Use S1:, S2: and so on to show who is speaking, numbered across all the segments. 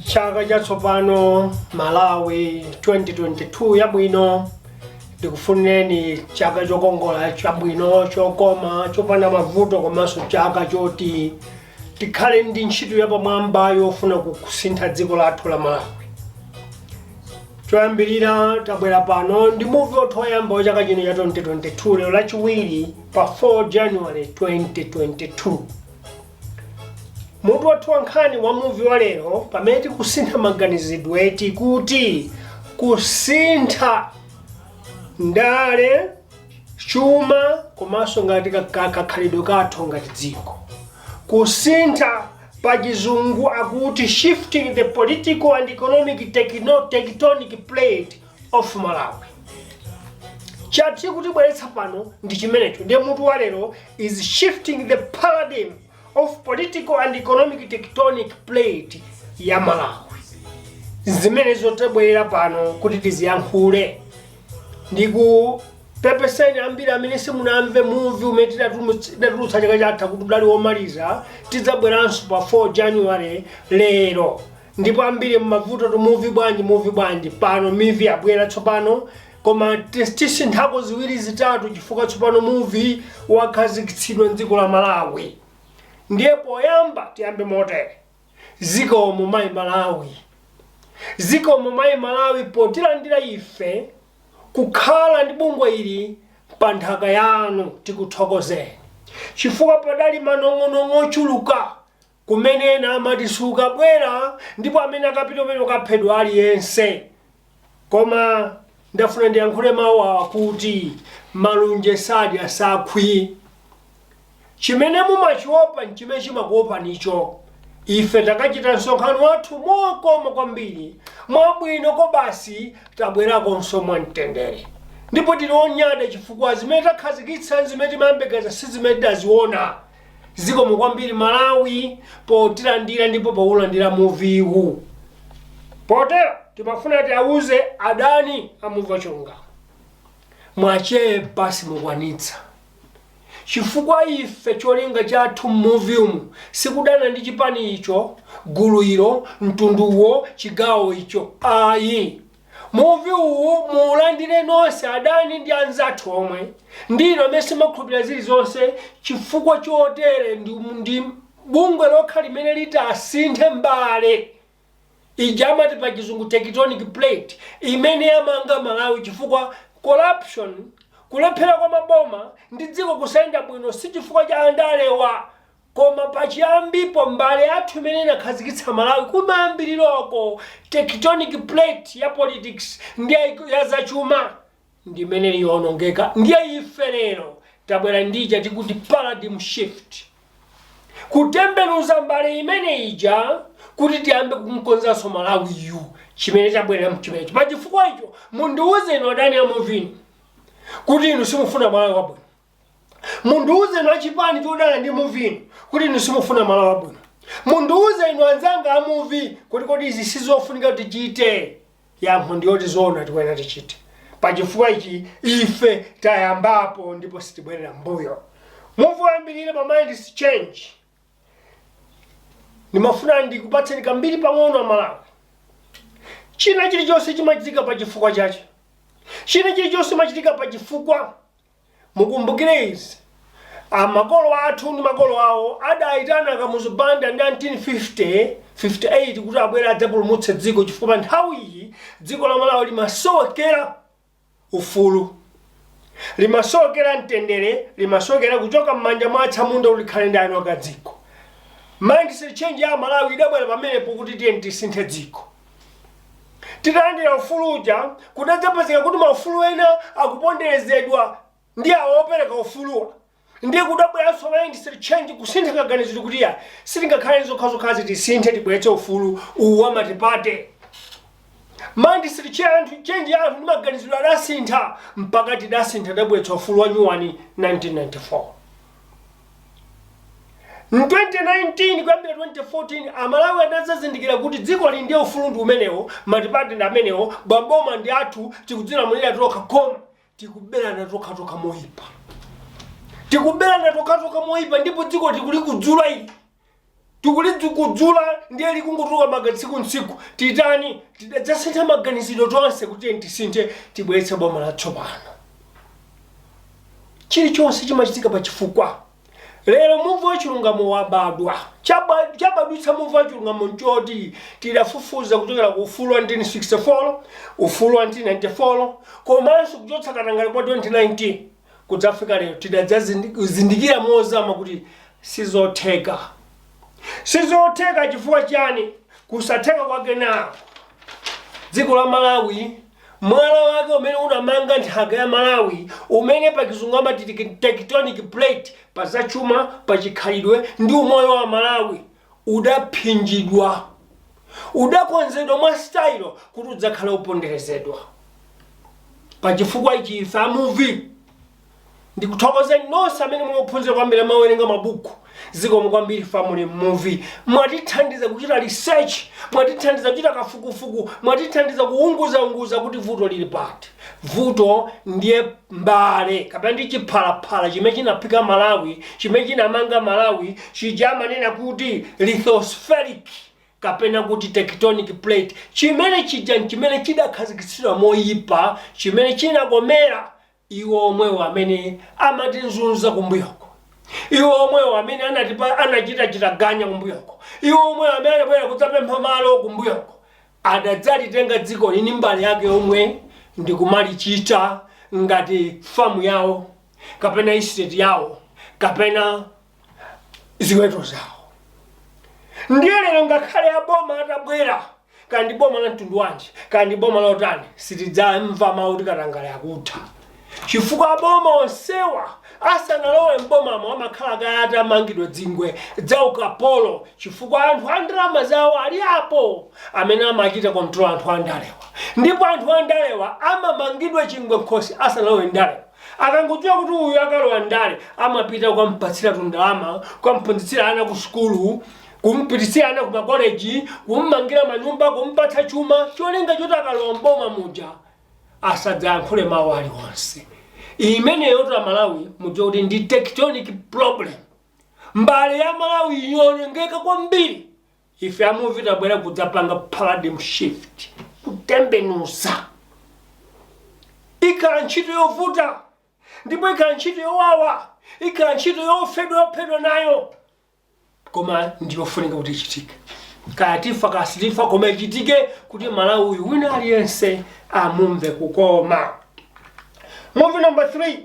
S1: Chaka chatsopano Malawi 2022 yabwino ndikufunireni chaka chokongola chabwino chokoma chopanda mavuto komanso chaka choti tikhale ndi ntchito yapamwamba yofuna kusintha dziko lathu la Malawi. Choyambirira tabwera pano ndi movie othoyamba wa chaka chino cha 2022 lero lachiwiri pa 4 January 2022. Mutu wathu wankhani wa movie wa lero pamene tikusintha maganizidwe tikuti kusintha ndale chuma komanso ngati kakhalidwe kathu ngati dziko. Kusintha pa chizungu akuti shifting the political and economic tectonic plate of Malawi. Chati kuti bweretsa pano ndi chimenecho ndiye mutu wa lero is shifting the paradigm of political and economic tectonic plate ya Malawi. Zimene zotebwerera pano kuti tiziyankhule ndiku pepeseni ambiri amene simunamve movie umene tidatulutsa chaka chatha kuti udali womaliza tidzabweranso pa 4 January lero ndipo ambiri mmavuto tu movie bwanji pano movie abwera tsopano koma tisinthako ziwiri zitatu chifukwa tsopano movie wakhazikitsidwa m'dziko la Malawi. Ndiye poyamba tiyambe motere zikomo mayi Malawi. Zikomo mayi Malawi potilandira ife kukhala ndi bungwe ili pa nthaka yanu tikuthokozeni. Chifukwa padali manong'onong'o ochuluka kumene ena amati sukabwera ndipo amene akapita umene ukaphedwa aliyense. Koma ndafuna ndiyankhule mawu awa kuti malunje sadya sakhwi. Chimene mumachiopa nchimene chimakuopa nicho. Ife takachita msonkhano wathu mokoma kwambiri mwabwino ko basi tabwerakonso mwamtendere. Ndipo tilionyada chifukwa zimene takhazikitsa zimene timayembekeza si zimene taziona. Zikomo kwambiri Malawi potilandira ndipo paulandira movie uwu. Potero timafuna tiauze adani a movie wachilungamo mwachepa simukwanitsa. Chifukwa ife cholinga chathu movie umu sikudana ndi chipani icho, gulu ilo, mtunduwo, chigawo icho. Ayi. Movie uwu muulandire nonse adani ndi anzathu omwe. Ndino amene simakhulupirira zilizonse chifukwa chotere ndi bungwe lokha limene litasinthe mbale. Ijamati pa chizungu tectonic plate imene yamanga Malawi chifukwa corruption kulephera kwa maboma ndi dziko kusayenda bwino si chifukwa cha andalewa koma pachiyambipo mbale yathu imene inakhazikitsa Malawi kumayambiriroko tectonic plate ya politics ndiye ya zachuma ndi imene yonongeka. Ndiye ife lero tabwera ndija tikuti paradigm shift kutembenuza mbale imene ija kuti tiyambe kumkonzanso Malawi yu chimene chabwera mchimenecho. Pachifukwa icho mundiuze ino adani ya movie kuti inu simufuna Malawi wabwino. Mundiuze ino achipani chodana ndi movie kuti inu simufuna Malawi wabwino. Mundiuze ino anzanga a movie kuti kodi izi sizofunika kuti tichite. Yankho ndiyoti zoona tikwena tichite. Pachifukwa ichi ife tayambapo ndipo sitibwerera mbuyo. Movie wambirire pa mind change. Nimafuna ndikupatseni kambiri pang'ono a Malawi. China chilichonse chimachitika pa chifukwa chacho. China chilichonse chimachitika pa chifukwa. Mukumbukire izi. Makolo athu ndi makolo awo adayitana kamuzubanda ndi 1958 kuti abwera adzapulumutse dziko chifukwa nthawi iyi dziko la Malawi limasowekera ufulu. Limasowekera mtendere, limasowekera kuchoka m'manja mwa atsamunda ulikhale ndi anu akadziko. Mindset change ya Malawi idabwera pamenepo kuti tiye tisinthe dziko. Titalandira ufulu uja kudadzapezeka kuti maufulu ena akuponderezedwa ndi awo opereka ufuluwa. Ndiye kudabweranso mindset change kusintha kaganizidwe kuti ya sitingakhale zokhazokhazi tisinthe tibweretse ufulu uwu amatipate. Mindset change ya anthu ndi maganizidwe adasintha mpaka tidasintha tidabweretsa ufulu wa nyuwani 1994. 2019 kuyambira 2014 amalawi anazazindikira kuti dziko li ndiye ufulu umenewo, matipati amenewo, baboma ndi athu, tikudzilamulira tokha koma tikuberana tokha moyipa. Tikuberana tokha moyipa ndipo dziko tikuli kudzula ili. Tikuli kudzula ndiye likungotuluka magatsiku ntsiku. Titani tidadzasintha maganizidwe tonse kuti tisinthe tibweretse boma latsopano. Chilichonse chimachitika pa chifukwa. Lero muvu wachilungamo wabadwa. Chabadwitsa muvu wachilungamo nchoti tidafufuza kuchokera ku ufulu wa 1964, ufulu wa 1994, komanso kuchotsa katangale kwa 2019. Kudzafika lero tidadzazindikira mozama kuti sizotheka. Sizotheka chifukwa chani? Kusatheka kwake nawo. Dziko la Malawi, mwala wake umene unamanga nthaka ya Malawi, umene pa kizungu amati tectonic plate, pa zachuma, pa chikhalidwe ndi umoyo wa Malawi, udaphinjidwa. Udakonzedwa mwa style kuti udzakhala uponderezedwa. Pa chifukwa ichi ife movie ndikuthokozeni nonse amene mukuphunzira kwambiri mawerenga mabuku. Zikomo kwambiri family movie. Mwatithandiza kuchita research, mwatithandiza kuchita kafukufuku, mwatithandiza kuunguza kuti vuto lili pati. Vuto ndiye mbale kapena ndi chiphalaphala chimene chinaphika Malawi, chimene chinamanga Malawi, chijamanena kuti lithospheric kapena kuti tectonic plate, chimene chidakhazikitsidwa moyipa, chimene chinakomera iwo omwewo amene amatinzunza kumbuyoko. Iwo omwewo amene anachita ganya kumbuyoko. Iwo omwewo amene anabwera kudzapempha malo kumbuyoko. Adadzalitenga dziko lini mbali yake omwe ndi kumalichita ngati famu yawo, kapena estate yawo, kapena ziweto zawo. Ndiye lero ngakhale aboma atabwera, kandi boma la mtundu wanji, kandi boma la utani, sitidzamva mawu katangale akutha. Chifukwa aboma onsewa asanalowe mbomamo amakhala kayata amangidwa dzingwe za ukapolo, chifukwa anthu andalama zawo ali apo amene amachita control anthu andalewa. Ndipo anthu andalewa amamangidwa chingwe nkhosi asanalowe ndalewa. Akangodziwa kuti uyu akalowa ndale, amapita kukampatsira ndalama, kukamphunzitsira ana ku sukulu, kumpititsira ana ku makoleji, kummangira manyumba, kumpatsa chuma, cholinga choti akalowa mboma muja asadzayankhule mawu aliwonse. Imeneyo tu Malawi mudziwa kuti ndi tectonic problem. Mbale ya Malawi yonongeka kwambiri. Ife amuvi tabwera kudzapanga paradigm shift, kutembenusa. Ikhala ntchito yovuta, ndipo ikhala ntchito yowawa, ikhala ntchito yophedwa nayo, koma ndiyofunika kuti ichitike. Kaya tifa kasitifa koma ichitike kuti Malawi wina aliyense amumve kukoma. Movie number 3.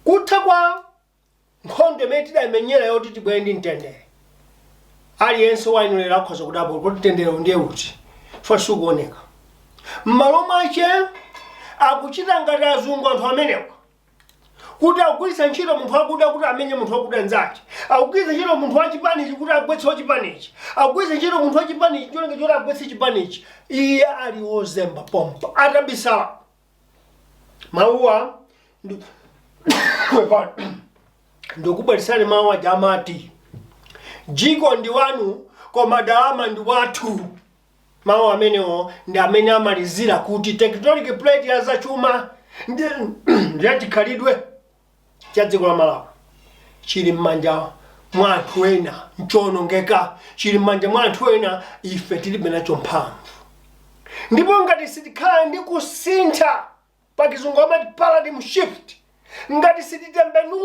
S1: Kutha kwa nkhondo imene tidamenyera yoti tibwere ndi mtendere. Aliyense wainulera akhoza kudabwa kuti mtendere ndiye uti fasukuoneka. M'malo mwache akuchita ngati azungu anthu amenewa, kuti akugwiritsa ntchito munthu wakuda kuti amenye munthu wakuda nzake, akugwiritsa ntchito munthu wachipanichi kuti agwetse wachipanichi, akugwiritsa ntchito munthu wachipanichi cholinga choti agwetse chipanichi. Iye ali wozemba pompa atabisala mawuwa ndikubweresani mawu aja amati dziko ndi wanu koma ndalama ndi wathu. Mawu amenewo ndi amene amalizira kuti tectonic plate ya zachuma ndi chikhalidwe cha dziko la Malawi chili m'manja mwa anthu ena, nchonongeka, chili m'manja mwa anthu ena, ife tilibe nacho mphamvu. Ndipo ngati sitikhala ndi kusintha, pa kizungu amati paradigm shift, ngati sititembenuka